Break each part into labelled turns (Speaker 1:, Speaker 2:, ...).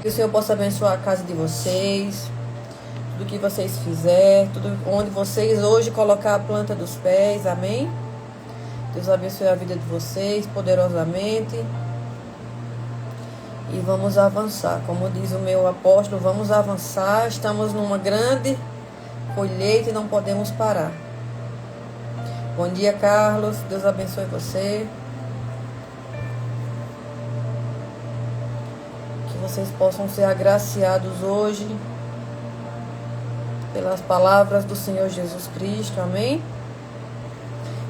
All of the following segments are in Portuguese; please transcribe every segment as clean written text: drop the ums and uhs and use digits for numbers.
Speaker 1: Que o Senhor possa abençoar a casa de vocês, tudo que vocês fizerem, tudo onde vocês hoje colocar a planta dos pés, amém? Deus abençoe a vida de vocês poderosamente. E vamos avançar, como diz o meu apóstolo, vamos avançar, estamos numa grande colheita e não podemos parar. Bom dia, Carlos, Deus abençoe você. Que vocês possam ser agraciados hoje pelas palavras do Senhor Jesus Cristo, amém?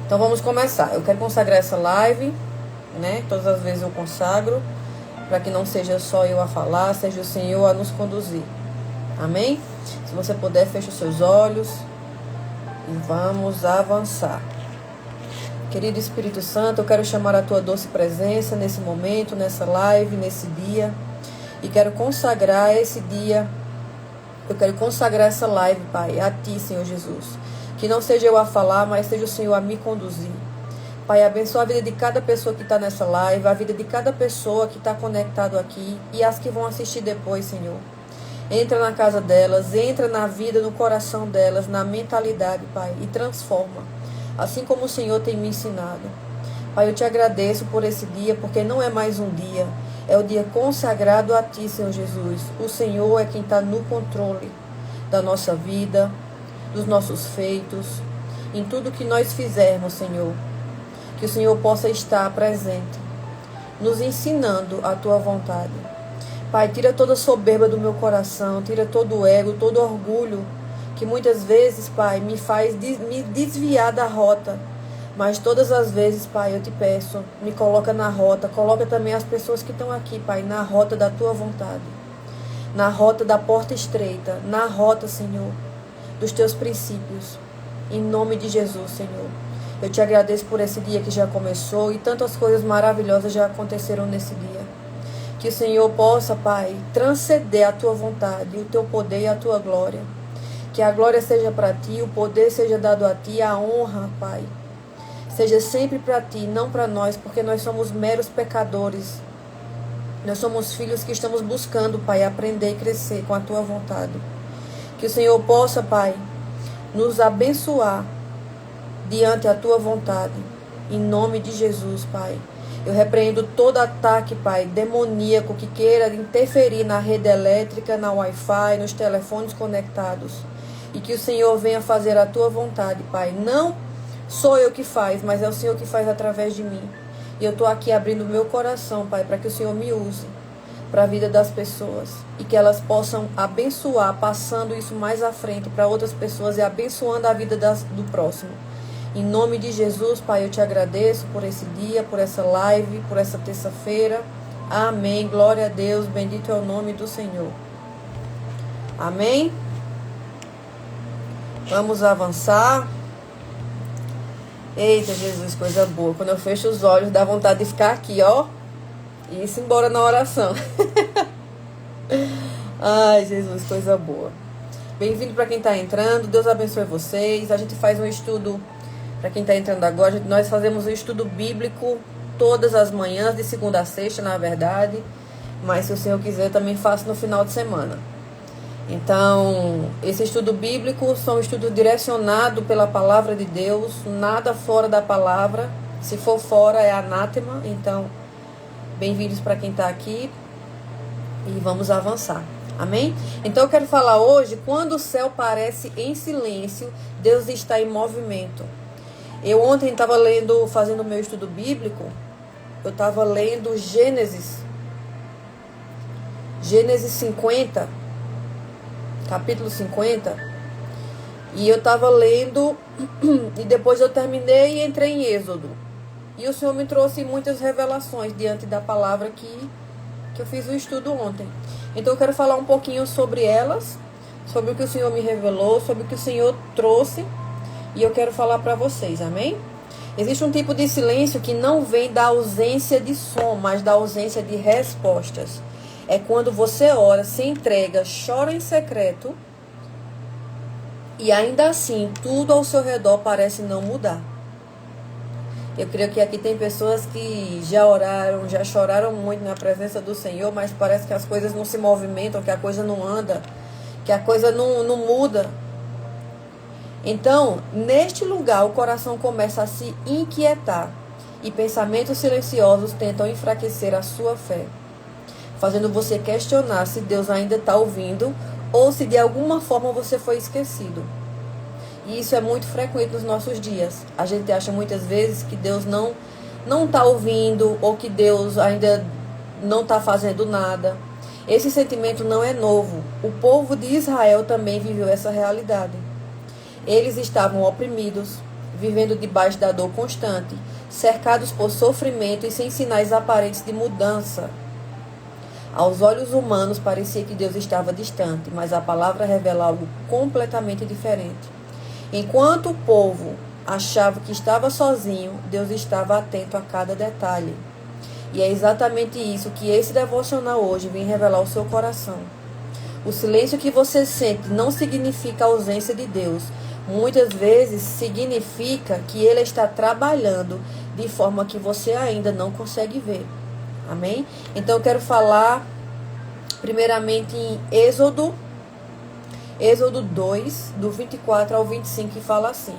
Speaker 1: Então vamos começar. Eu quero consagrar essa live, né? Todas as vezes eu consagro, para que não seja só eu a falar, seja o Senhor a nos conduzir, amém? Se você puder, feche os seus olhos e vamos avançar. Querido Espírito Santo, eu quero chamar a tua doce presença nesse momento, nessa live, nesse dia, e quero consagrar esse dia. Eu quero consagrar essa live, Pai, a Ti, Senhor Jesus. Que não seja eu a falar, mas seja o Senhor a me conduzir. Pai, abençoa a vida de cada pessoa que está nessa live, a vida de cada pessoa que está conectado aqui e as que vão assistir depois, Senhor. Entra na casa delas, entra na vida, no coração delas, na mentalidade, Pai, e transforma. Assim como o Senhor tem me ensinado. Pai, eu te agradeço por esse dia, porque não é mais um dia. É o dia consagrado a Ti, Senhor Jesus. O Senhor é quem está no controle da nossa vida, dos nossos feitos, em tudo que nós fizermos, Senhor. Que o Senhor possa estar presente, nos ensinando a Tua vontade. Pai, tira toda a soberba do meu coração, tira todo o ego, todo o orgulho, que muitas vezes, Pai, me faz me desviar da rota. Mas todas as vezes, Pai, eu te peço, me coloca na rota, coloca também as pessoas que estão aqui, Pai, na rota da Tua vontade, na rota da porta estreita, na rota, Senhor, dos Teus princípios, em nome de Jesus, Senhor. Eu te agradeço por esse dia que já começou e tantas coisas maravilhosas já aconteceram nesse dia. Que o Senhor possa, Pai, transcender a Tua vontade, o Teu poder e a Tua glória. Que a glória seja para Ti, o poder seja dado a Ti, a honra, Pai, seja sempre para Ti, não para nós, porque nós somos meros pecadores. Nós somos filhos que estamos buscando, Pai, aprender e crescer com a Tua vontade. Que o Senhor possa, Pai, nos abençoar diante da Tua vontade. Em nome de Jesus, Pai. Eu repreendo todo ataque, Pai, demoníaco que queira interferir na rede elétrica, na Wi-Fi, nos telefones conectados. E que o Senhor venha fazer a Tua vontade, Pai. Não sou eu que faz, mas é o Senhor que faz através de mim. E eu estou aqui abrindo o meu coração, Pai, para que o Senhor me use para a vida das pessoas. E que elas possam abençoar, passando isso mais à frente para outras pessoas e abençoando a vida do próximo. Em nome de Jesus, Pai, eu te agradeço por esse dia, por essa live, por essa terça-feira. Amém. Glória a Deus. Bendito é o nome do Senhor. Amém. Vamos avançar. Eita, Jesus, coisa boa. Quando eu fecho os olhos, dá vontade de ficar aqui, ó. E ir embora na oração. Ai, Jesus, coisa boa. Bem-vindo para quem está entrando. Deus abençoe vocês. A gente faz um estudo, para quem está entrando agora, nós fazemos um estudo bíblico todas as manhãs, de segunda a sexta, na verdade. Mas se o Senhor quiser, eu também faço no final de semana. Então, esse estudo bíblico são um estudo direcionado pela palavra de Deus, nada fora da palavra. Se for fora, é anátema. Então, bem-vindos para quem está aqui e vamos avançar. Amém? Então, eu quero falar hoje, quando o céu parece em silêncio, Deus está em movimento. Eu ontem estava fazendo o meu estudo bíblico, eu estava lendo Gênesis 50, capítulo 50, e eu estava lendo, e depois eu terminei e entrei em Êxodo. E o Senhor me trouxe muitas revelações diante da palavra que eu fiz o estudo ontem. Então eu quero falar um pouquinho sobre elas, sobre o que o Senhor me revelou, sobre o que o Senhor trouxe, e eu quero falar para vocês, amém? Existe um tipo de silêncio que não vem da ausência de som, mas da ausência de respostas. É quando você ora, se entrega, chora em secreto, e ainda assim tudo ao seu redor parece não mudar. Eu creio que aqui tem pessoas que já oraram, já choraram muito na presença do Senhor, mas parece que as coisas não se movimentam, que a coisa não anda, que a coisa não muda. Então, neste lugar, o coração começa a se inquietar e pensamentos silenciosos tentam enfraquecer a sua fé, fazendo você questionar se Deus ainda está ouvindo ou se de alguma forma você foi esquecido. E isso é muito frequente nos nossos dias. A gente acha muitas vezes que Deus não está ouvindo ou que Deus ainda não está fazendo nada. Esse sentimento não é novo. O povo de Israel também viveu essa realidade. Eles estavam oprimidos, vivendo debaixo da dor constante, cercados por sofrimento e sem sinais aparentes de mudança. Aos olhos humanos parecia que Deus estava distante, mas a palavra revela algo completamente diferente. Enquanto o povo achava que estava sozinho, Deus estava atento a cada detalhe. E é exatamente isso que esse devocional hoje vem revelar ao seu coração. O silêncio que você sente não significa a ausência de Deus. Muitas vezes significa que Ele está trabalhando de forma que você ainda não consegue ver. Amém? Então eu quero falar primeiramente em Êxodo 2, do 24 ao 25, que fala assim: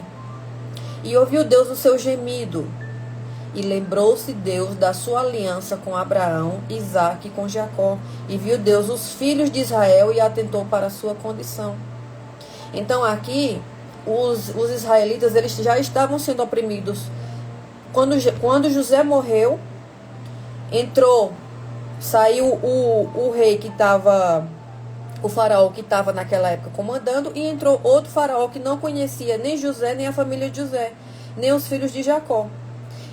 Speaker 1: E ouviu Deus o seu gemido, e lembrou-se Deus da sua aliança com Abraão, Isaque e com Jacó, e viu Deus os filhos de Israel e atentou para a sua condição. Então aqui, os israelitas, eles já estavam sendo oprimidos. Quando José morreu, saiu o rei que estava... o faraó que estava naquela época comandando, e entrou outro faraó que não conhecia nem José, nem a família de José, nem os filhos de Jacó.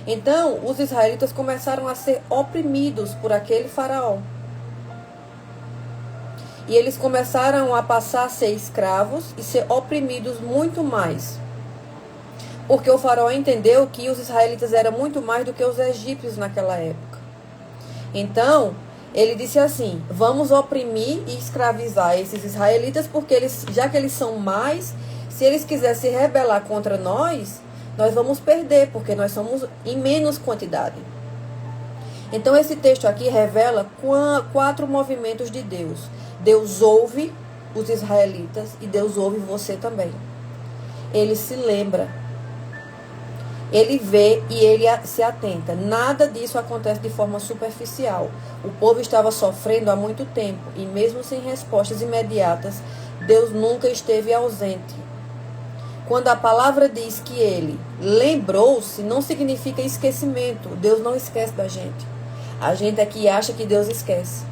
Speaker 1: Então, os israelitas começaram a ser oprimidos por aquele faraó. E eles começaram a passar a ser escravos e ser oprimidos muito mais. Porque o faraó entendeu que os israelitas eram muito mais do que os egípcios naquela época. Então, ele disse assim: vamos oprimir e escravizar esses israelitas, porque já que eles são mais, se eles quiserem se rebelar contra nós vamos perder, porque nós somos em menos quantidade. Então esse texto aqui revela 4 movimentos de Deus. Deus ouve os israelitas e Deus ouve você também. Ele se lembra, ele vê e ele se atenta. Nada disso acontece de forma superficial. O povo estava sofrendo há muito tempo e mesmo sem respostas imediatas, Deus nunca esteve ausente. Quando a palavra diz que ele lembrou-se, não significa esquecimento. Deus não esquece da gente. A gente aqui acha que Deus esquece.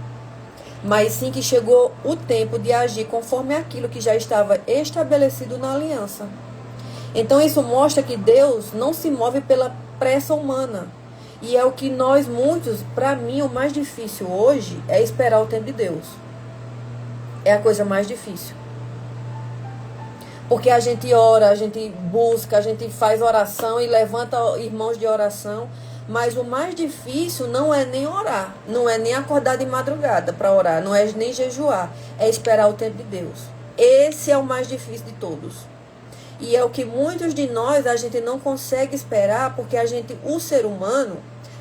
Speaker 1: Mas sim que chegou o tempo de agir conforme aquilo que já estava estabelecido na aliança. Então isso mostra que Deus não se move pela pressa humana. E é o que muitos, para mim, o mais difícil hoje é esperar o tempo de Deus. É a coisa mais difícil. Porque a gente ora, a gente busca, a gente faz oração e levanta irmãos de oração. Mas o mais difícil não é nem orar, não é nem acordar de madrugada para orar, não é nem jejuar, é esperar o tempo de Deus. Esse é o mais difícil de todos. E é o que muitos de nós a gente não consegue esperar, porque o ser humano,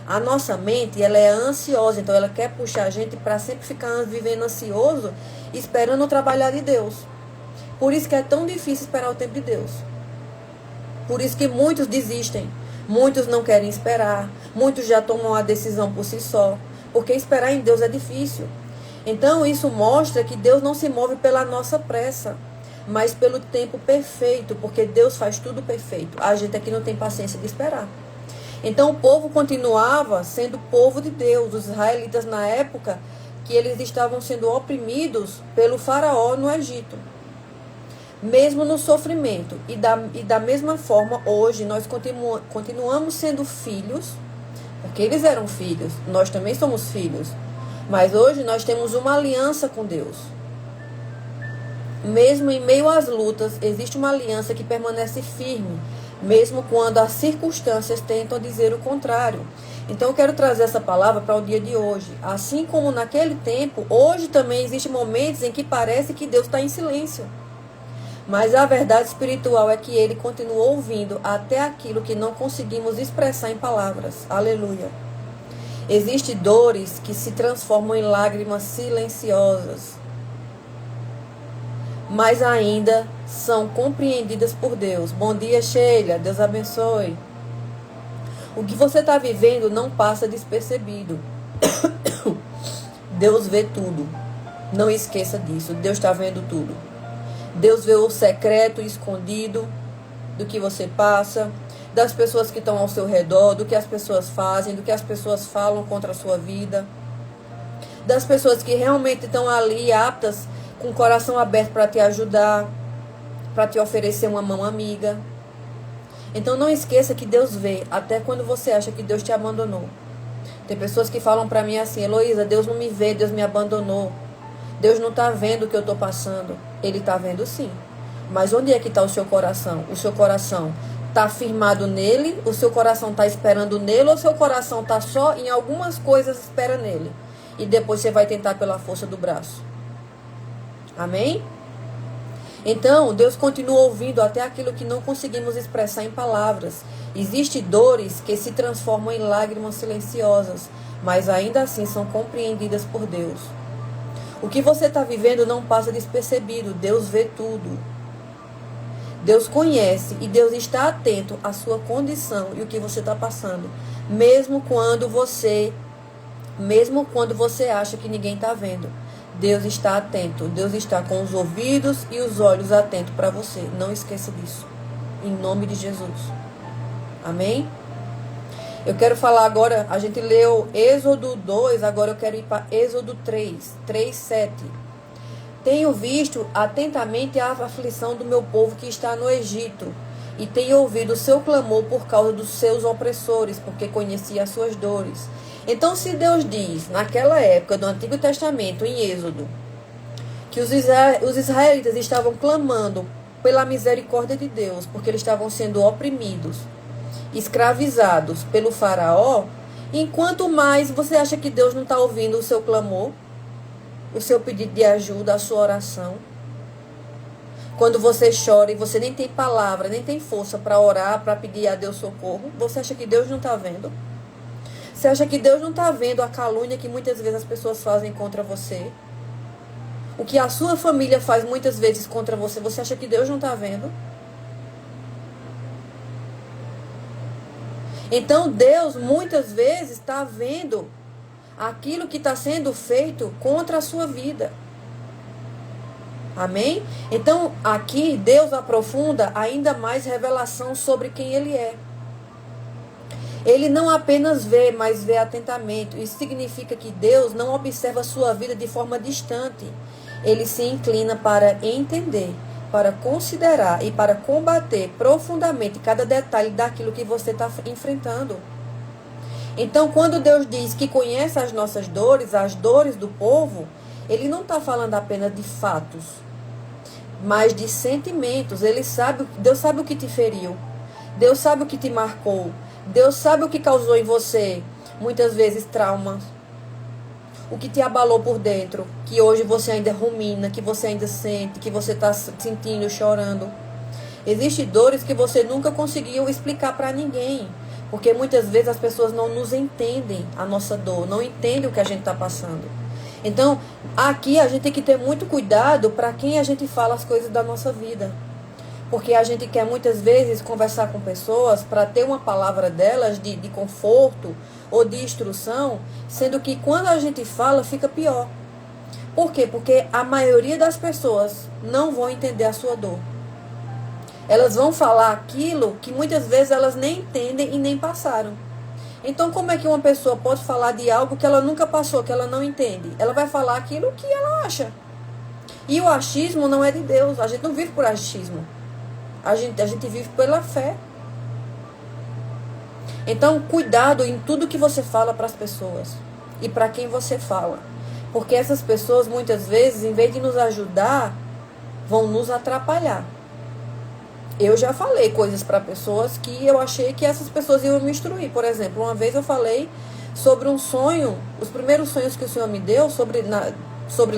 Speaker 1: a nossa mente, ela é ansiosa, então ela quer puxar a gente para sempre ficar vivendo ansioso, esperando o trabalhar de Deus. Por isso que é tão difícil esperar o tempo de Deus. Por isso que muitos desistem. Muitos não querem esperar. Muitos já tomam a decisão por si só. Porque esperar em Deus é difícil. Então isso mostra que Deus não se move pela nossa pressa, mas pelo tempo perfeito. Porque Deus faz tudo perfeito. A gente aqui não tem paciência de esperar. Então o povo continuava sendo povo de Deus. Os israelitas na época que eles estavam sendo oprimidos pelo faraó no Egito. Mesmo no sofrimento. E da mesma forma, hoje, nós continuamos sendo filhos, porque eles eram filhos, nós também somos filhos. Mas hoje nós temos uma aliança com Deus. Mesmo em meio às lutas, existe uma aliança que permanece firme, mesmo quando as circunstâncias tentam dizer o contrário. Então eu quero trazer essa palavra para o dia de hoje. Assim como naquele tempo, hoje também existem momentos em que parece que Deus está em silêncio. Mas a verdade espiritual é que ele continua ouvindo até aquilo que não conseguimos expressar em palavras. Aleluia. Existem dores que se transformam em lágrimas silenciosas, mas ainda são compreendidas por Deus. Bom dia, Sheila. Deus abençoe. O que você está vivendo não passa despercebido. Deus vê tudo. Não esqueça disso. Deus está vendo tudo. Deus vê o secreto e escondido do que você passa, das pessoas que estão ao seu redor, do que as pessoas fazem, do que as pessoas falam contra a sua vida, das pessoas que realmente estão ali aptas, com o coração aberto para te ajudar, para te oferecer uma mão amiga. Então não esqueça que Deus vê, até quando você acha que Deus te abandonou. Tem pessoas que falam para mim assim: Heloísa, Deus não me vê, Deus me abandonou. Deus não está vendo o que eu estou passando. Ele está vendo sim. Mas onde é que está o seu coração? O seu coração está firmado nele? O seu coração está esperando nele? Ou o seu coração está só em algumas coisas espera nele? E depois você vai tentar pela força do braço. Amém? Então, Deus continua ouvindo até aquilo que não conseguimos expressar em palavras. Existem dores que se transformam em lágrimas silenciosas, mas ainda assim são compreendidas por Deus. O que você está vivendo não passa despercebido. Deus vê tudo. Deus conhece e Deus está atento à sua condição e o que você está passando. Mesmo quando você acha que ninguém está vendo. Deus está atento. Deus está com os ouvidos e os olhos atentos para você. Não esqueça disso. Em nome de Jesus. Amém? Eu quero falar agora, a gente leu Êxodo 2, agora eu quero ir para Êxodo 3:7. Tenho visto atentamente a aflição do meu povo que está no Egito, e tenho ouvido o seu clamor por causa dos seus opressores, porque conheci as suas dores. Então, se Deus diz, naquela época do Antigo Testamento, em Êxodo, que os israelitas estavam clamando pela misericórdia de Deus, porque eles estavam sendo oprimidos, escravizados pelo faraó, enquanto mais você acha que Deus não está ouvindo o seu clamor, o seu pedido de ajuda, a sua oração? Quando você chora e você nem tem palavra, nem tem força para orar, para pedir a Deus socorro, você acha que Deus não está vendo? Você acha que Deus não está vendo a calúnia que muitas vezes as pessoas fazem contra você? O que a sua família faz muitas vezes contra você, você acha que Deus não está vendo? Então Deus muitas vezes está vendo aquilo que está sendo feito contra a sua vida. Amém? Então aqui Deus aprofunda ainda mais revelação sobre quem Ele é. Ele não apenas vê, mas vê atentamente. Isso significa que Deus não observa a sua vida de forma distante. Ele se inclina para entender, para considerar e para combater profundamente cada detalhe daquilo que você está enfrentando. Então, quando Deus diz que conhece as nossas dores, as dores do povo, Ele não está falando apenas de fatos, mas de sentimentos. Deus sabe o que te feriu, Deus sabe o que te marcou, Deus sabe o que causou em você, muitas vezes, traumas. O que te abalou por dentro, que hoje você ainda rumina, que você ainda sente, que você está sentindo, chorando. Existem dores que você nunca conseguiu explicar para ninguém, porque muitas vezes as pessoas não nos entendem a nossa dor, não entendem o que a gente está passando. Então, aqui a gente tem que ter muito cuidado para quem a gente fala as coisas da nossa vida. Porque a gente quer muitas vezes conversar com pessoas para ter uma palavra delas de conforto ou de instrução, sendo que quando a gente fala fica pior. Por quê? Porque a maioria das pessoas não vão entender a sua dor. Elas vão falar aquilo que muitas vezes elas nem entendem e nem passaram. Então como é que uma pessoa pode falar de algo que ela nunca passou, que ela não entende? Ela vai falar aquilo que ela acha. E o achismo não é de Deus. A gente não vive por achismo. A gente vive pela fé. Então, cuidado em tudo que você fala para as pessoas e para quem você fala. Porque essas pessoas, muitas vezes, em vez de nos ajudar, vão nos atrapalhar. Eu já falei coisas para pessoas que eu achei que essas pessoas iam me instruir. Por exemplo, uma vez eu falei sobre um sonho, os primeiros sonhos que o Senhor me deu sobre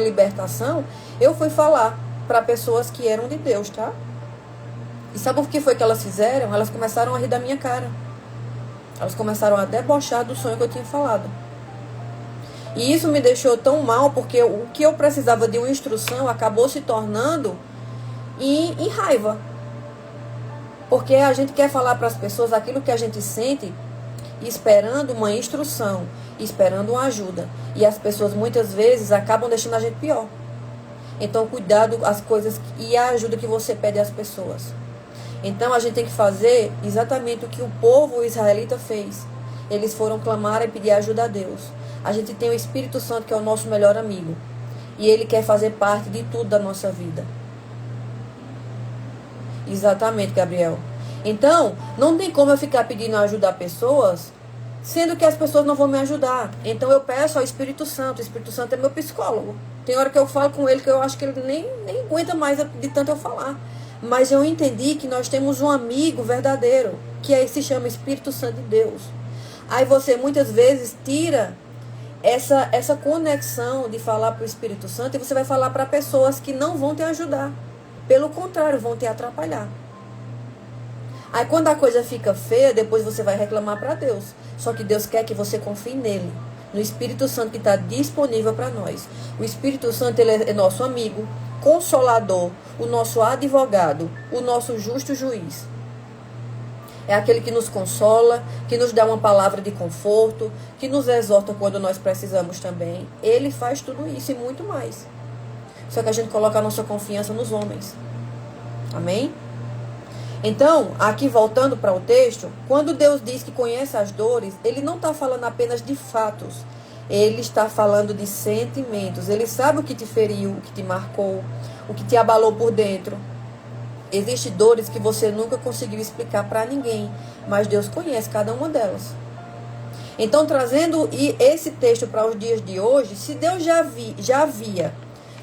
Speaker 1: libertação, eu fui falar. para pessoas que eram de Deus, tá? E sabe o que foi que elas fizeram? Elas começaram a rir da minha cara. Elas começaram a debochar do sonho que eu tinha falado. E isso me deixou tão mal, porque o que eu precisava de uma instrução acabou se tornando em raiva. Porque a gente quer falar para as pessoas aquilo que a gente sente, esperando uma instrução, esperando uma ajuda. E as pessoas muitas vezes acabam deixando a gente pior. Então, cuidado as coisas e a ajuda que você pede às pessoas. Então, a gente tem que fazer exatamente o que o povo israelita fez. Eles foram clamar e pedir ajuda a Deus. A gente tem o Espírito Santo, que é o nosso melhor amigo. E ele quer fazer parte de tudo da nossa vida. Exatamente, Gabriel. Então, não tem como eu ficar pedindo ajuda a pessoas, sendo que as pessoas não vão me ajudar. Então, eu peço ao Espírito Santo. O Espírito Santo é meu psicólogo. Tem hora que eu falo com ele que eu acho que ele nem aguenta mais de tanto eu falar. Mas eu entendi que nós temos um amigo verdadeiro, que aí se chama Espírito Santo de Deus. Aí você muitas vezes tira essa conexão de falar para o Espírito Santo e você vai falar para pessoas que não vão te ajudar. Pelo contrário, vão te atrapalhar. Aí quando a coisa fica feia, depois você vai reclamar para Deus. Só que Deus quer que você confie nele, no Espírito Santo que está disponível para nós. O Espírito Santo, ele é nosso amigo, consolador, o nosso advogado, o nosso justo juiz. É aquele que nos consola, que nos dá uma palavra de conforto, que nos exorta quando nós precisamos também. Ele faz tudo isso e muito mais. Só que a gente coloca a nossa confiança nos homens. Amém? Então, aqui voltando para o texto, quando Deus diz que conhece as dores, ele não está falando apenas de fatos. Ele está falando de sentimentos. Ele sabe o que te feriu, o que te marcou, o que te abalou por dentro. Existem dores que você nunca conseguiu explicar para ninguém, mas Deus conhece cada uma delas. Então, trazendo esse texto para os dias de hoje, se Deus já via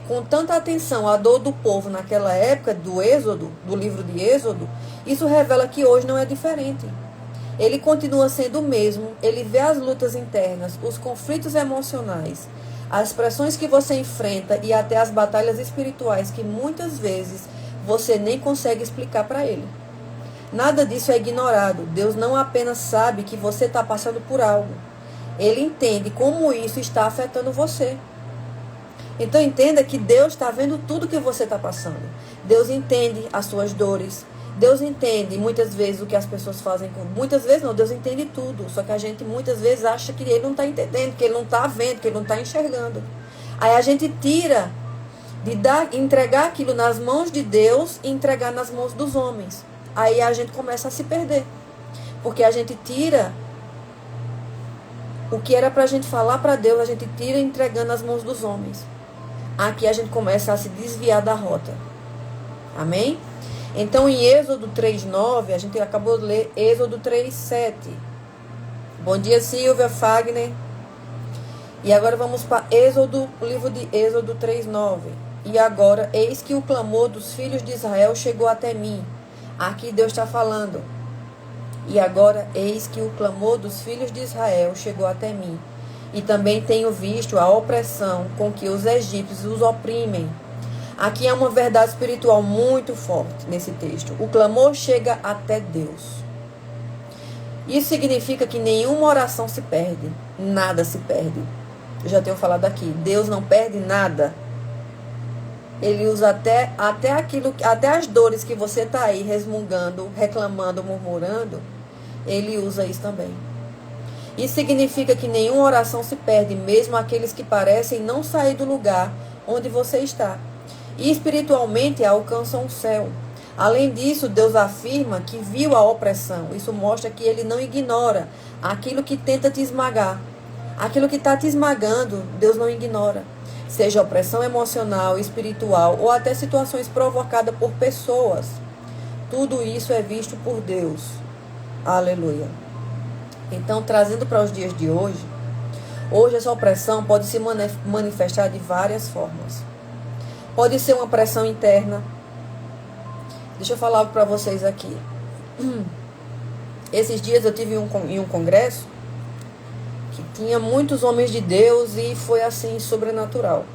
Speaker 1: com tanta atenção a dor do povo naquela época do Êxodo, do livro de Êxodo, isso revela que hoje não é diferente. Ele continua sendo o mesmo, ele vê as lutas internas, os conflitos emocionais, as pressões que você enfrenta e até as batalhas espirituais que muitas vezes você nem consegue explicar para ele. Nada disso é ignorado. Deus não apenas sabe que você está passando por algo, ele entende como isso está afetando você. Então entenda que Deus está vendo tudo que você está passando. Deus entende as suas dores. Deus entende muitas vezes o que as pessoas fazem. Muitas vezes não, Deus entende tudo. Só que a gente muitas vezes acha que ele não está entendendo, que ele não está vendo, que ele não está enxergando. Aí a gente tira de entregar aquilo nas mãos de Deus e entregar nas mãos dos homens. Aí a gente começa a se perder. Porque a gente tira o que era para a gente falar para Deus, a gente tira entregando nas mãos dos homens. Aqui a gente começa a se desviar da rota. Amém? Então, em Êxodo 3:9, a gente acabou de ler Êxodo 3:7. Bom dia, Silvia, Fagner. E agora vamos para o livro de Êxodo 3:9. E agora, eis que o clamor dos filhos de Israel chegou até mim. Aqui Deus está falando. E agora, eis que o clamor dos filhos de Israel chegou até mim. E também tenho visto a opressão com que os egípcios os oprimem. Aqui é uma verdade espiritual muito forte nesse texto. O clamor chega até Deus. Isso significa que nenhuma oração se perde. Nada se perde. Eu já tenho falado aqui. Deus não perde nada. Ele usa até as dores que você está aí resmungando, reclamando, murmurando. Ele usa isso também. Isso significa que nenhuma oração se perde, mesmo aqueles que parecem não sair do lugar onde você está. E espiritualmente alcançam o céu. Além disso, Deus afirma que viu a opressão. Isso mostra que ele não ignora aquilo que tenta te esmagar. Aquilo que está te esmagando, Deus não ignora. Seja opressão emocional, espiritual ou até situações provocadas por pessoas. Tudo isso é visto por Deus. Aleluia. Então, trazendo para os dias de hoje essa opressão pode se manifestar de várias formas. Pode ser uma pressão interna. Deixa eu falar algo para vocês aqui. Esses dias eu tive em um congresso que tinha muitos homens de Deus e foi assim sobrenatural.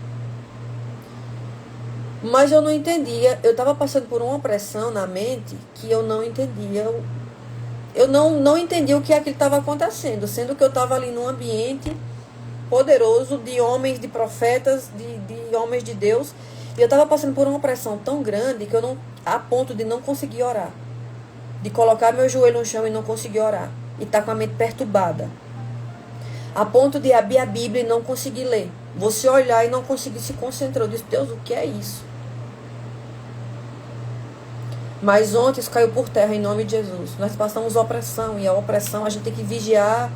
Speaker 1: Mas eu não entendia. Eu estava passando por uma opressão na mente que eu não entendia. Eu não entendia o que aquilo estava acontecendo, sendo que eu estava ali num ambiente poderoso de homens, de profetas, de homens de Deus. E eu estava passando por uma opressão tão grande que eu não, a ponto de não conseguir orar. De colocar meu joelho no chão e não conseguir orar. E estar com a mente perturbada. A ponto de abrir a Bíblia e não conseguir ler. Você olhar e não conseguir se concentrar. Eu disse, Deus, o que é isso? Mas ontem isso caiu por terra em nome de Jesus. Nós passamos opressão. E a opressão a gente tem que vigiar.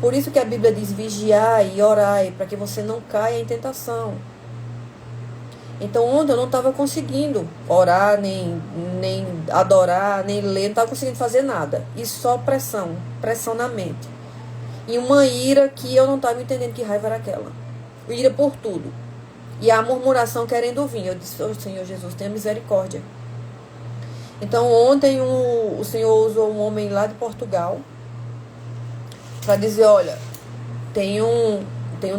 Speaker 1: Por isso que a Bíblia diz vigiar e orar. Para que você não caia em tentação. Então ontem eu não estava conseguindo orar, nem adorar, nem ler. Não estava conseguindo fazer nada. E só pressão. Pressão na mente. E uma ira que eu não estava entendendo que raiva era aquela. Ira por tudo. E a murmuração querendo vir. Eu disse, oh, Senhor Jesus, tenha misericórdia. Então ontem o Senhor usou um homem lá de Portugal para dizer, olha, tem um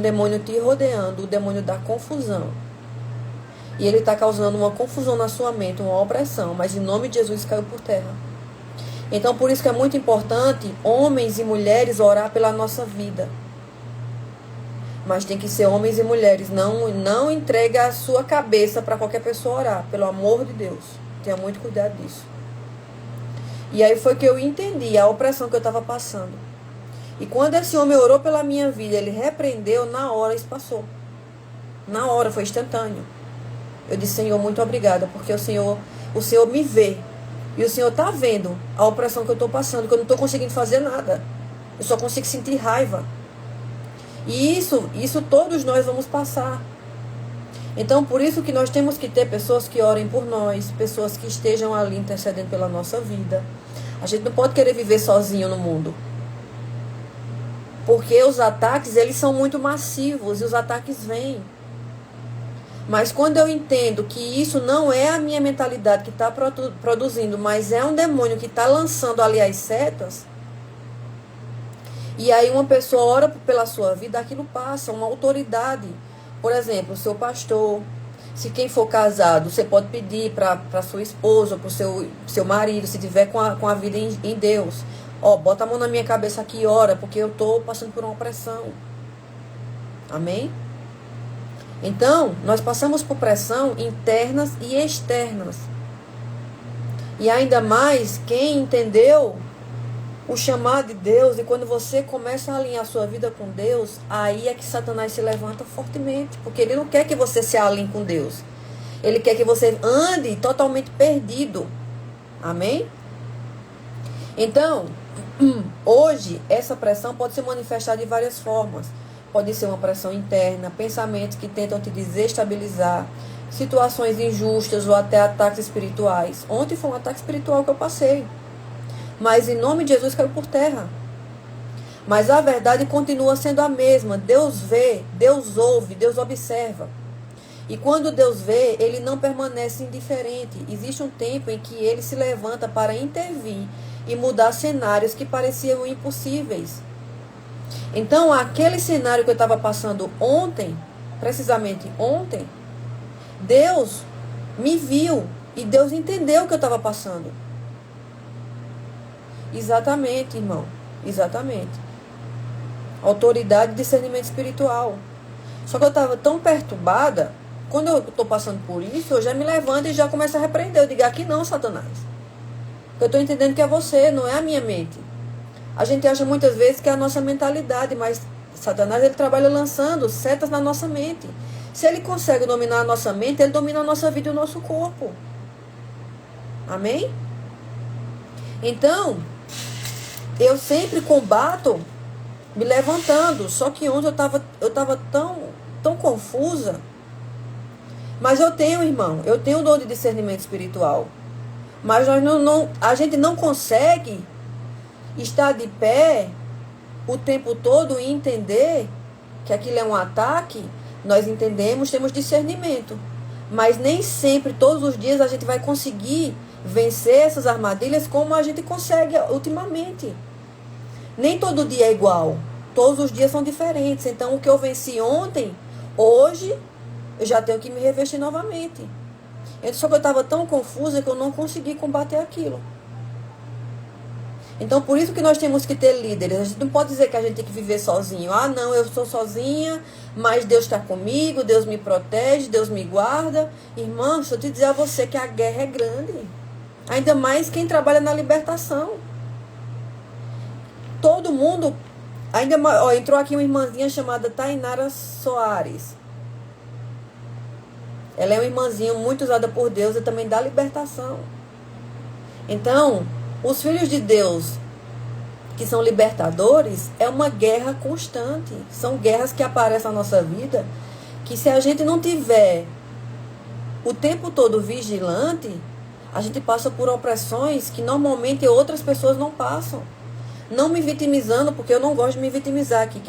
Speaker 1: demônio te rodeando, o demônio da confusão. E ele está causando uma confusão na sua mente, uma opressão, mas em nome de Jesus caiu por terra. Então por isso que é muito importante, homens e mulheres, orar pela nossa vida. Mas tem que ser homens e mulheres, não entrega a sua cabeça para qualquer pessoa orar, pelo amor de Deus. Tenha muito cuidado disso. E aí foi que eu entendi a opressão que eu estava passando. E quando esse homem orou pela minha vida, ele repreendeu, na hora isso passou. Na hora, foi instantâneo. Eu disse, Senhor, muito obrigada, porque o Senhor me vê. E o Senhor está vendo a opressão que eu estou passando, que eu não estou conseguindo fazer nada. Eu só consigo sentir raiva. E isso todos nós vamos passar. Então, por isso que nós temos que ter pessoas que orem por nós, pessoas que estejam ali intercedendo pela nossa vida. A gente não pode querer viver sozinho no mundo. Porque os ataques, eles são muito massivos e os ataques vêm. Mas quando eu entendo que isso não é a minha mentalidade que está produzindo, mas é um demônio que está lançando ali as setas, e aí uma pessoa ora pela sua vida, aquilo passa, uma autoridade. Por exemplo, o seu pastor, se quem for casado, você pode pedir para sua esposa, para o seu marido, se tiver com a vida em Deus. Ó, bota a mão na minha cabeça aqui e ora, porque eu estou passando por uma opressão. Amém? Então, nós passamos por pressão internas e externas. E ainda mais, quem entendeu o chamado de Deus, e quando você começa a alinhar a sua vida com Deus, aí é que Satanás se levanta fortemente, porque ele não quer que você se alinhe com Deus. Ele quer que você ande totalmente perdido. Amém? Então, hoje, essa pressão pode se manifestar de várias formas. Pode ser uma pressão interna, pensamentos que tentam te desestabilizar, situações injustas ou até ataques espirituais. Ontem foi um ataque espiritual que eu passei. Mas em nome de Jesus caiu por terra. Mas a verdade continua sendo a mesma. Deus vê, Deus ouve, Deus observa. E quando Deus vê, Ele não permanece indiferente. Existe um tempo em que Ele se levanta para intervir e mudar cenários que pareciam impossíveis. Então, aquele cenário que eu estava passando ontem, precisamente ontem, Deus me viu e Deus entendeu o que eu estava passando. Exatamente, irmão. Exatamente. Autoridade e discernimento espiritual. Só que eu estava tão perturbada, quando eu estou passando por isso, eu já me levanto e já começo a repreender. Eu digo, aqui não, Satanás. Eu estou entendendo que é você, não é a minha mente. A gente acha muitas vezes que é a nossa mentalidade, mas Satanás ele trabalha lançando setas na nossa mente. Se ele consegue dominar a nossa mente, ele domina a nossa vida e o nosso corpo. Amém? Então, eu sempre combato me levantando. Só que ontem eu estava tão confusa. Mas eu tenho, irmão, eu tenho o dom de discernimento espiritual. Mas a gente não consegue estar de pé o tempo todo e entender que aquilo é um ataque. Nós entendemos, temos discernimento. Mas nem sempre, todos os dias, a gente vai conseguir vencer essas armadilhas como a gente consegue ultimamente. Nem todo dia é igual. Todos os dias são diferentes. Então, o que eu venci ontem, hoje, eu já tenho que me revestir novamente. Só que eu estava tão confusa que eu não consegui combater aquilo. Então, por isso que nós temos que ter líderes. A gente não pode dizer que a gente tem que viver sozinho. Ah, não, eu sou sozinha, mas Deus está comigo, Deus me protege, Deus me guarda. Irmão, deixa eu te dizer a você que a guerra é grande. Ainda mais quem trabalha na libertação. Todo mundo... entrou aqui uma irmãzinha chamada Tainara Soares. Ela é uma irmãzinha muito usada por Deus e também dá libertação. Então, os filhos de Deus que são libertadores é uma guerra constante. São guerras que aparecem na nossa vida, que se a gente não tiver o tempo todo vigilante, a gente passa por opressões que normalmente outras pessoas não passam. Não me vitimizando, porque eu não gosto de me vitimizar aqui.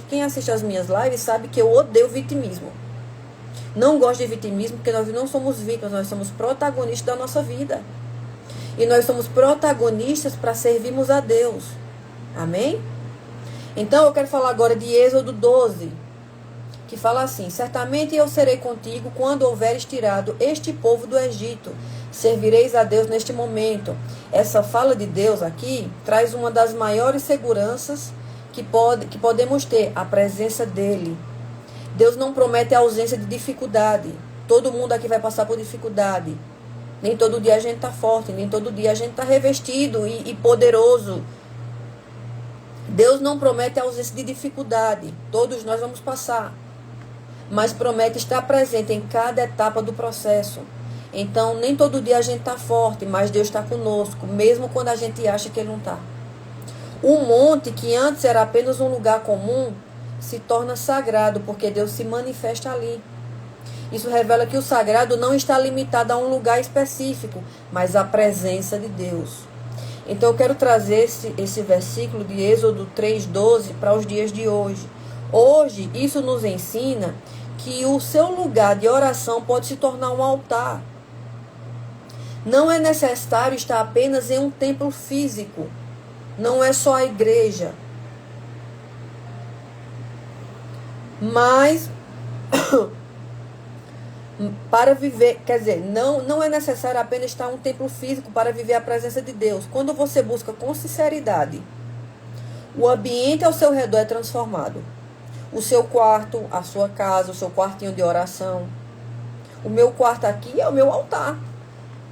Speaker 1: Quem assiste as minhas lives sabe que eu odeio vitimismo. Não gosto de vitimismo, porque nós não somos vítimas, nós somos protagonistas da nossa vida. E nós somos protagonistas para servirmos a Deus. Amém? Então eu quero falar agora de Êxodo 12, que fala assim: certamente eu serei contigo quando houveres tirado este povo do Egito. Servireis a Deus neste momento. Essa fala de Deus aqui traz uma das maiores seguranças que podemos ter, a presença dEle. Deus não promete a ausência de dificuldade. Todo mundo aqui vai passar por dificuldade. Nem todo dia a gente está forte, nem todo dia a gente está revestido e poderoso. Deus não promete a ausência de dificuldade. Todos nós vamos passar. Mas promete estar presente em cada etapa do processo. Então, nem todo dia a gente está forte, mas Deus está conosco, mesmo quando a gente acha que Ele não está. Um monte que antes era apenas um lugar comum, se torna sagrado, porque Deus se manifesta ali. Isso revela que o sagrado não está limitado a um lugar específico, mas à presença de Deus. Então eu quero trazer esse versículo de Êxodo 3:12 para os dias de hoje. Hoje, isso nos ensina que o seu lugar de oração pode se tornar um altar. Não é necessário estar apenas em um templo físico. Não é só a igreja. Mas para viver, quer dizer, não é necessário apenas estar em um templo físico para viver a presença de Deus. Quando você busca com sinceridade, o ambiente ao seu redor é transformado. O seu quarto, a sua casa, o seu quartinho de oração. O meu quarto aqui é o meu altar.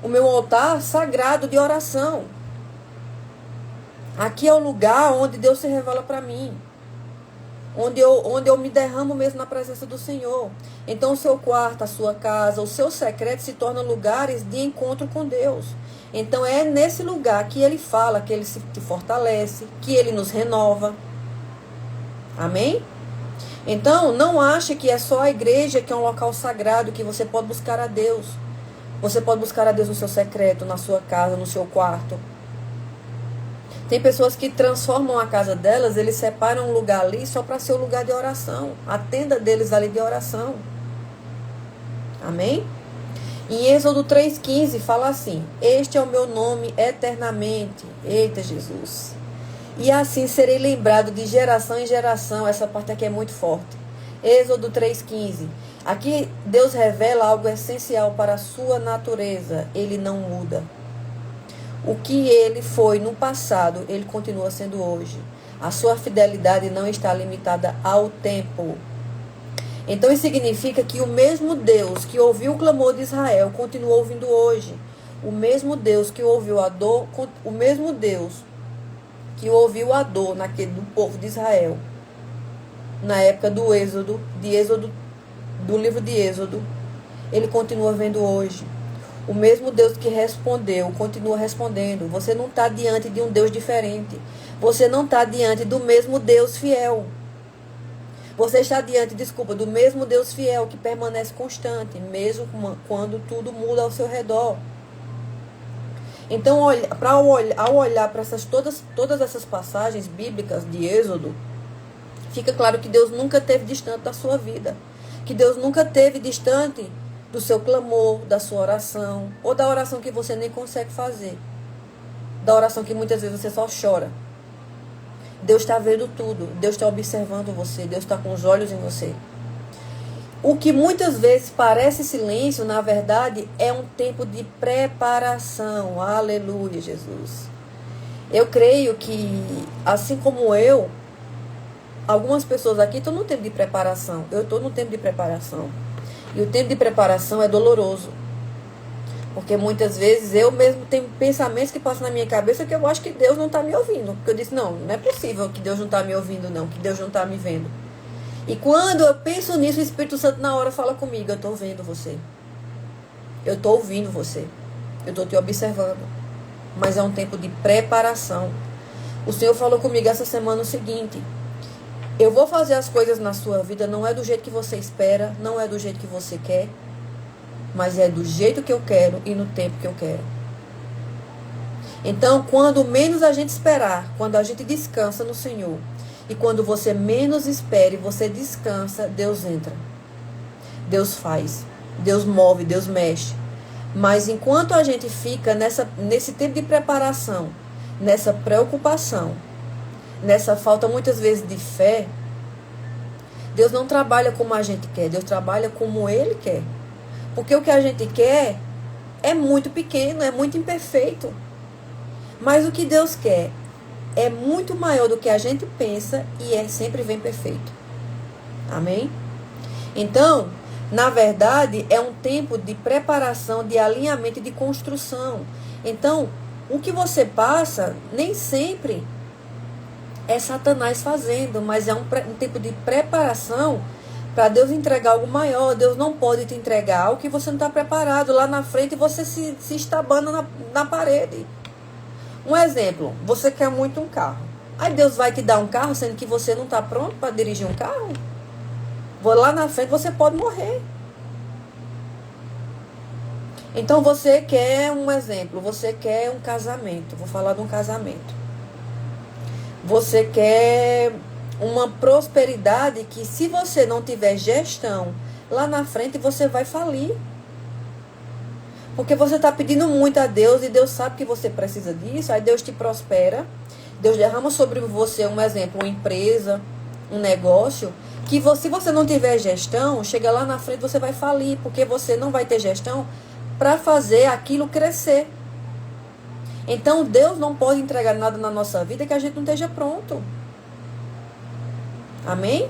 Speaker 1: O meu altar sagrado de oração. Aqui é o lugar onde Deus se revela para mim. Onde eu me derramo mesmo na presença do Senhor. Então o seu quarto, a sua casa, o seu secreto se tornam lugares de encontro com Deus. Então é nesse lugar que Ele fala, que Ele se fortalece, que Ele nos renova. Amém? Então não ache que é só a igreja que é um local sagrado, que você pode buscar a Deus. Você pode buscar a Deus no seu secreto, na sua casa, no seu quarto. Tem pessoas que transformam a casa delas, eles separam um lugar ali só para ser o lugar de oração. A tenda deles ali de oração. Amém? Em Êxodo 3:15 fala assim: este é o meu nome eternamente. Eita Jesus. E assim serei lembrado de geração em geração. Essa parte aqui é muito forte. Êxodo 3:15. Aqui Deus revela algo essencial para a sua natureza. Ele não muda. O que Ele foi no passado, Ele continua sendo hoje. A sua fidelidade não está limitada ao tempo. Então isso significa que o mesmo Deus que ouviu o clamor de Israel continua ouvindo hoje. O mesmo Deus que ouviu a dor, o mesmo Deus que ouviu a dor do povo de Israel, na época do do livro de Êxodo, Ele continua vendo hoje. O mesmo Deus que respondeu, continua respondendo. Você não está diante de um Deus diferente. Você não está diante do mesmo Deus fiel. Você está diante, do mesmo Deus fiel que permanece constante, mesmo quando tudo muda ao seu redor. Então, ao olhar para todas essas passagens bíblicas de Êxodo, fica claro que Deus nunca esteve distante da sua vida. Que Deus nunca esteve distante do seu clamor, da sua oração, ou da oração que você nem consegue fazer. Da oração que muitas vezes você só chora. Deus está vendo tudo. Deus está observando você. Deus está com os olhos em você. O que muitas vezes parece silêncio, na verdade, é um tempo de preparação. Aleluia, Jesus. Eu creio que, assim como eu, algumas pessoas aqui estão no tempo de preparação. Eu estou no tempo de preparação. E o tempo de preparação é doloroso. Porque muitas vezes eu mesmo tenho pensamentos que passam na minha cabeça que eu acho que Deus não está me ouvindo. Porque eu disse, não é possível que Deus não está me ouvindo, não. Que Deus não está me vendo. E quando eu penso nisso, o Espírito Santo na hora fala comigo, eu estou vendo você. Eu estou ouvindo você. Eu estou te observando. Mas é um tempo de preparação. O Senhor falou comigo essa semana o seguinte: eu vou fazer as coisas na sua vida, não é do jeito que você espera, não é do jeito que você quer, mas é do jeito que eu quero e no tempo que eu quero. Então, quando menos a gente esperar, quando a gente descansa no Senhor, e quando você menos espere, você descansa, Deus entra. Deus faz, Deus move, Deus mexe. Mas enquanto a gente fica nesse tempo de preparação, nessa preocupação, nessa falta muitas vezes de fé, Deus não trabalha como a gente quer, Deus trabalha como Ele quer. Porque o que a gente quer é muito pequeno, é muito imperfeito. Mas o que Deus quer é muito maior do que a gente pensa e sempre vem perfeito. Amém? Então, na verdade, é um tempo de preparação, de alinhamento e de construção. Então, o que você passa, nem sempre é Satanás fazendo, mas é um tempo de preparação para Deus entregar algo maior. Deus não pode te entregar algo que você não está preparado. Lá na frente você se estabana na parede. Um exemplo, você quer muito um carro. Aí Deus vai te dar um carro, sendo que você não está pronto para dirigir um carro. Lá na frente você pode morrer. Então você quer um exemplo, você quer um casamento. Vou falar de um casamento. Você quer uma prosperidade que, se você não tiver gestão, lá na frente você vai falir. Porque você está pedindo muito a Deus e Deus sabe que você precisa disso. Aí Deus te prospera. Deus derrama sobre você, um exemplo, uma empresa, um negócio, que se você não tiver gestão, chega lá na frente você vai falir. Porque você não vai ter gestão para fazer aquilo crescer. Então Deus não pode entregar nada na nossa vida que a gente não esteja pronto. Amém?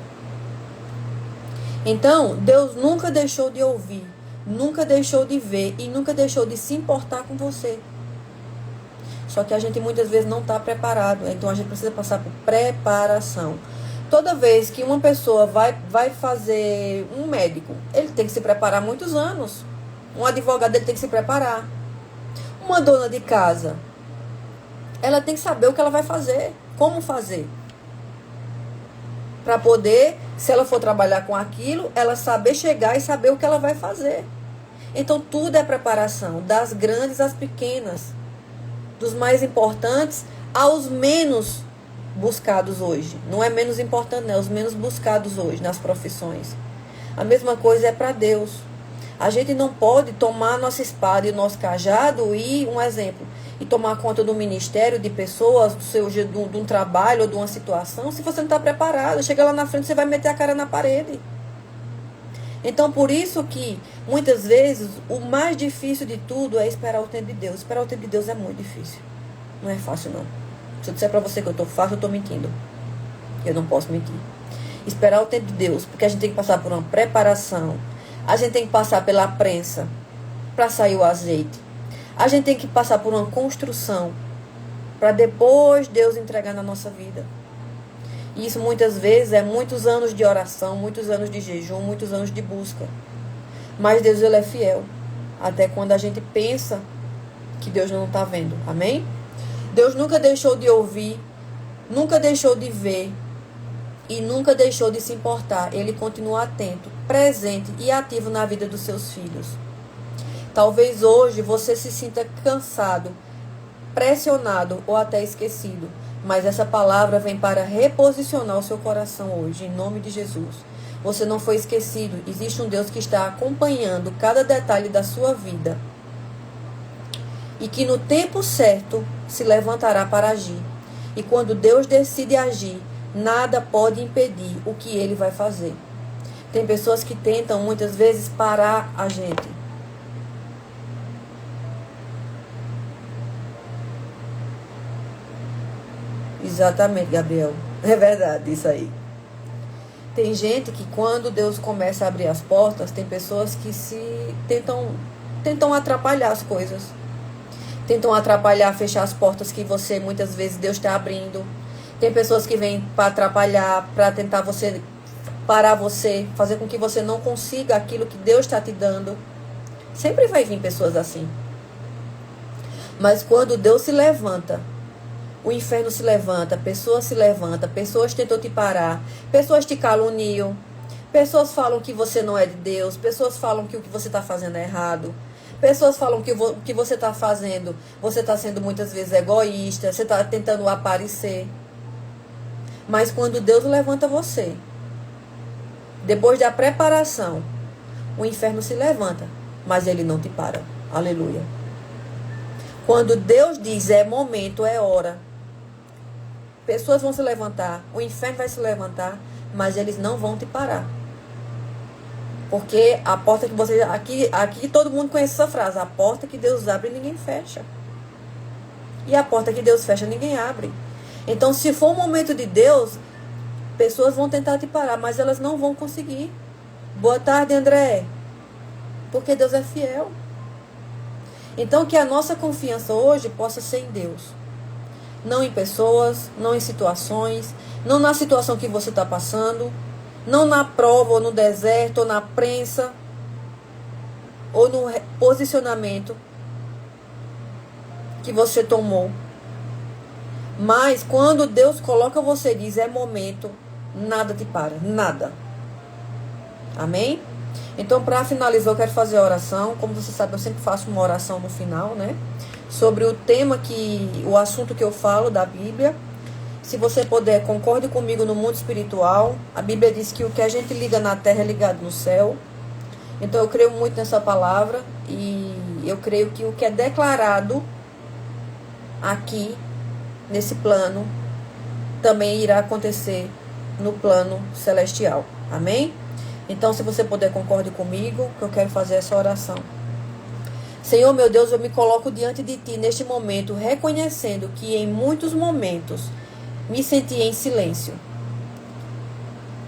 Speaker 1: Então Deus nunca deixou de ouvir, nunca deixou de ver e nunca deixou de se importar com você. Só que a gente muitas vezes não está preparado. Então a gente precisa passar por preparação. Toda vez que uma pessoa vai fazer um médico, ele tem que se preparar muitos anos. Um advogado, ele tem que se preparar. Uma dona de casa, ela tem que saber o que ela vai fazer, como fazer. Para poder, se ela for trabalhar com aquilo, ela saber chegar e saber o que ela vai fazer. Então tudo é preparação, das grandes às pequenas, dos mais importantes aos menos buscados hoje. Não é menos importante, não, é os menos buscados hoje nas profissões. A mesma coisa é para Deus. A gente não pode tomar a nossa espada e o nosso cajado e, um exemplo, e tomar conta do ministério, de pessoas, de um trabalho ou de uma situação, se você não está preparado. Chega lá na frente, você vai meter a cara na parede. Então, por isso que, muitas vezes, o mais difícil de tudo é esperar o tempo de Deus. Esperar o tempo de Deus é muito difícil. Não é fácil, não. Se eu disser para você que eu estou fácil, eu estou mentindo. Eu não posso mentir. Esperar o tempo de Deus, porque a gente tem que passar por uma preparação. A gente tem que passar pela prensa para sair o azeite. A gente tem que passar por uma construção para depois Deus entregar na nossa vida. E isso muitas vezes é muitos anos de oração, muitos anos de jejum, muitos anos de busca. Mas Deus, Ele é fiel. Até quando a gente pensa que Deus não está vendo. Amém? Deus nunca deixou de ouvir, nunca deixou de ver e nunca deixou de se importar. Ele continua atento, presente e ativo na vida dos seus filhos. Talvez hoje você se sinta cansado, pressionado ou até esquecido. Mas essa palavra vem para reposicionar o seu coração hoje, em nome de Jesus. Você não foi esquecido. Existe um Deus que está acompanhando cada detalhe da sua vida. E que no tempo certo se levantará para agir. E quando Deus decide agir, nada pode impedir o que Ele vai fazer. Tem pessoas que tentam muitas vezes parar a gente. Exatamente, Gabriel. É verdade isso aí. Tem gente que quando Deus começa a abrir as portas, tem pessoas que tentam atrapalhar as coisas. Tentam atrapalhar, fechar as portas que você, muitas vezes, Deus está abrindo. Tem pessoas que vêm para atrapalhar, para tentar parar você, fazer com que você não consiga aquilo que Deus está te dando. Sempre vai vir pessoas assim. Mas quando Deus se levanta, o inferno se levanta, pessoas tentam te parar, pessoas te caluniam, pessoas falam que você não é de Deus, pessoas falam que o que você está fazendo é errado, pessoas falam que o que você está fazendo, você está sendo muitas vezes egoísta, você está tentando aparecer. Mas quando Deus levanta você, depois da preparação, o inferno se levanta, mas ele não te para. Aleluia. Quando Deus diz é momento, é hora, pessoas vão se levantar, o inferno vai se levantar, mas eles não vão te parar. Porque a porta que você... Aqui todo mundo conhece essa frase. A porta que Deus abre, ninguém fecha. E a porta que Deus fecha, ninguém abre. Então, se for o momento de Deus, pessoas vão tentar te parar, mas elas não vão conseguir. Boa tarde, André. Porque Deus é fiel. Então, que a nossa confiança hoje possa ser em Deus. Não em pessoas, não em situações, não na situação que você está passando, não na prova, ou no deserto, ou na prensa, ou no posicionamento que você tomou. Mas quando Deus coloca você e diz é momento, nada te para, nada. Amém? Então, para finalizar, eu quero fazer a oração. Como você sabe, eu sempre faço uma oração no final, né? Sobre o assunto que eu falo da Bíblia. Se você puder, concorde comigo no mundo espiritual. A Bíblia diz que o que a gente liga na terra é ligado no céu. Então, eu creio muito nessa palavra. E eu creio que o que é declarado aqui, nesse plano, também irá acontecer no plano celestial. Amém? Então, se você puder, concorde comigo, que eu quero fazer essa oração. Senhor, meu Deus, eu me coloco diante de Ti neste momento, reconhecendo que em muitos momentos me senti em silêncio.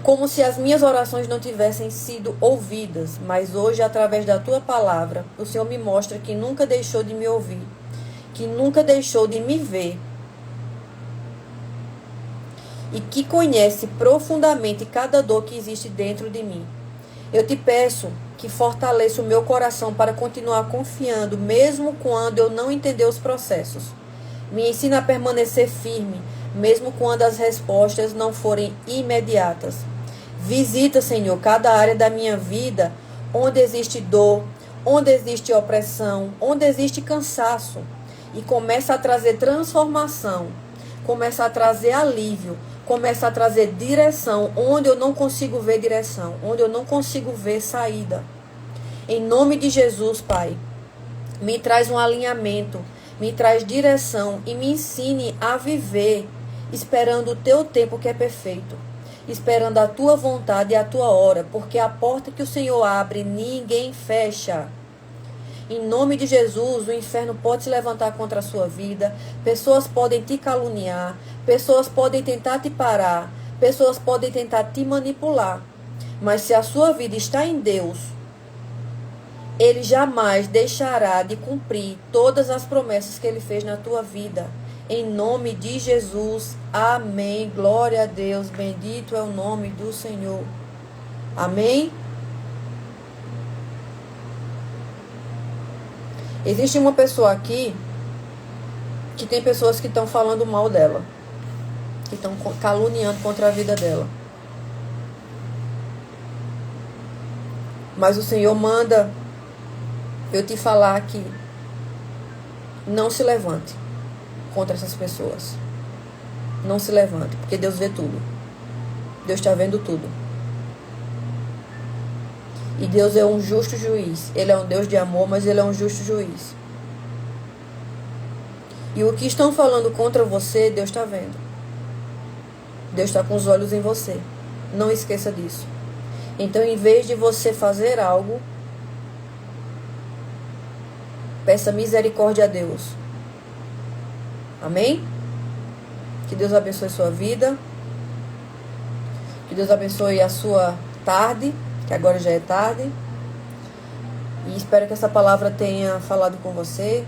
Speaker 1: Como se as minhas orações não tivessem sido ouvidas. Mas hoje, através da Tua palavra, o Senhor me mostra que nunca deixou de me ouvir, que nunca deixou de me ver, e que conhece profundamente cada dor que existe dentro de mim. Eu te peço que fortaleça o meu coração para continuar confiando, mesmo quando eu não entender os processos. Me ensina a permanecer firme, mesmo quando as respostas não forem imediatas. Visita, Senhor, cada área da minha vida onde existe dor, onde existe opressão, onde existe cansaço, e começa a trazer transformação, começa a trazer alívio, começa a trazer direção onde eu não consigo ver direção, onde eu não consigo ver saída. Em nome de Jesus, Pai, me traz um alinhamento, me traz direção e me ensine a viver esperando o Teu tempo que é perfeito, esperando a Tua vontade e a Tua hora, porque a porta que o Senhor abre, ninguém fecha. Em nome de Jesus, o inferno pode se levantar contra a sua vida, pessoas podem te caluniar, pessoas podem tentar te parar, pessoas podem tentar te manipular. Mas se a sua vida está em Deus, Ele jamais deixará de cumprir todas as promessas que Ele fez na tua vida. Em nome de Jesus, amém. Glória a Deus, bendito é o nome do Senhor. Amém. Existe uma pessoa aqui que tem pessoas que estão falando mal dela, que estão caluniando contra a vida dela. Mas o Senhor manda eu te falar que não se levante contra essas pessoas. Não se levante, porque Deus vê tudo. Deus está vendo tudo. E Deus é um justo juiz. Ele é um Deus de amor, mas Ele é um justo juiz. E o que estão falando contra você, Deus está vendo. Deus está com os olhos em você. Não esqueça disso. Então, em vez de você fazer algo, peça misericórdia a Deus. Amém? Que Deus abençoe sua vida. Que Deus abençoe a sua tarde, que agora já é tarde. E espero que essa palavra tenha falado com você,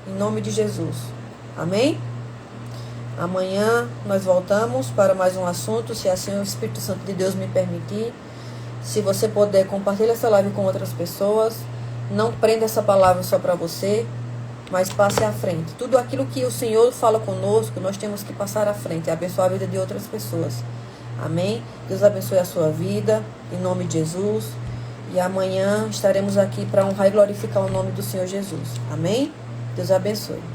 Speaker 1: em nome de Jesus. Amém? Amanhã nós voltamos para mais um assunto, se assim o Espírito Santo de Deus me permitir. Se você puder, compartilhe essa live com outras pessoas. Não prenda essa palavra só para você, mas passe à frente. Tudo aquilo que o Senhor fala conosco, nós temos que passar à frente, abençoar a vida de outras pessoas. Amém? Deus abençoe a sua vida, em nome de Jesus. E amanhã estaremos aqui para honrar e glorificar o nome do Senhor Jesus. Amém? Deus abençoe.